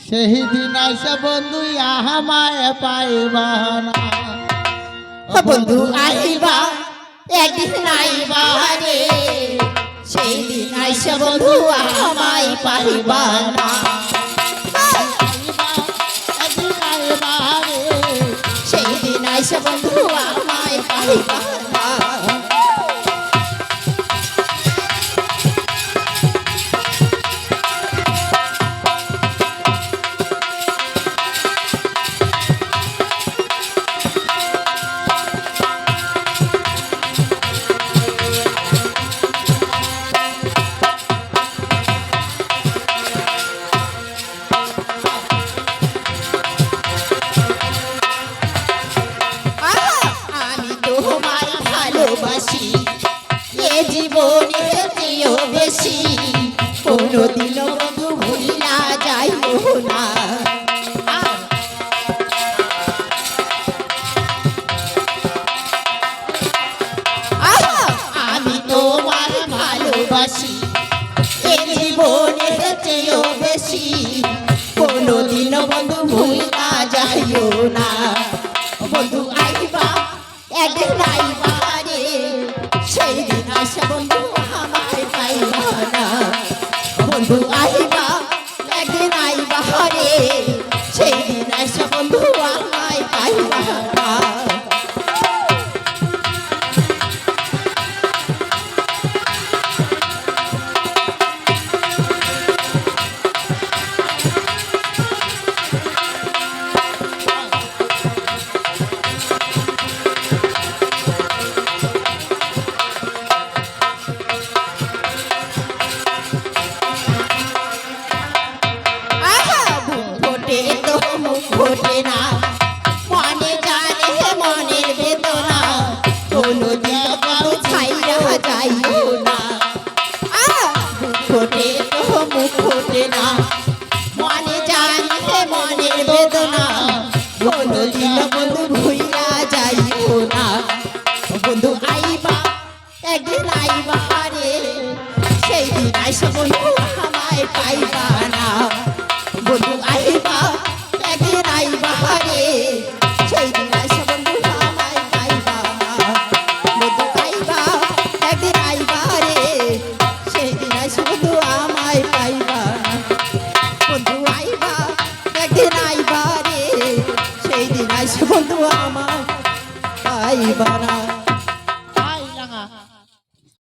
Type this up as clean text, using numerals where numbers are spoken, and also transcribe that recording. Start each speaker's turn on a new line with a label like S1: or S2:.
S1: সেই দিন আইসা বন্ধু আমায় পাইবা না।
S2: বন্ধু আইবা একদিন আইবা রে, সেই দিন আইসা বন্ধু আমায় পাইবা না।
S1: একদিন আইবা রে,
S2: সেই দিন আইসা বন্ধু আমায় পাইবা না। জীবনে বেশি কোনদিন বন্ধু ভুলা যাইব না। আমি তোমার ভালোবাসি এ জীবনে চেয়েও বেশি কোনদিন বন্ধু ভুলা যাইও না। বন্ধু আইবা একদিন আইবা রে, সেই দিন আসা বন্ধু আমায় পাইবা না। বন্ধু আইবা একদিন আইবা রে, সেই দিন আসা বন্ধু আমায় পাইবা না। ঘটে না মনে জানে মনের বেদনা, কোনদিন কারো ছাইরা যাইও না। ঘটে তো মুখ ঘটে না মনে জানে মনের বেদনা, কোনদিন বন্ধু ভুইলা যাইও না। বন্ধু আইবা একদিন আইবা রে, সেই দিন আইসা বন্ধু আমায় পাইবা না। বন্ধু আইবা একদিন আইবা রে, সেই দিন আইসা বন্ধু আমায় পাইবা না। বন্ধু আইবা একদিন আইবা রে, সেই দিন আইসা বন্ধু আমায় পাইবা না। বন্ধু আইবা একদিন আইবা রে, সেই দিন আইসা বন্ধু আমায় পাইবা না।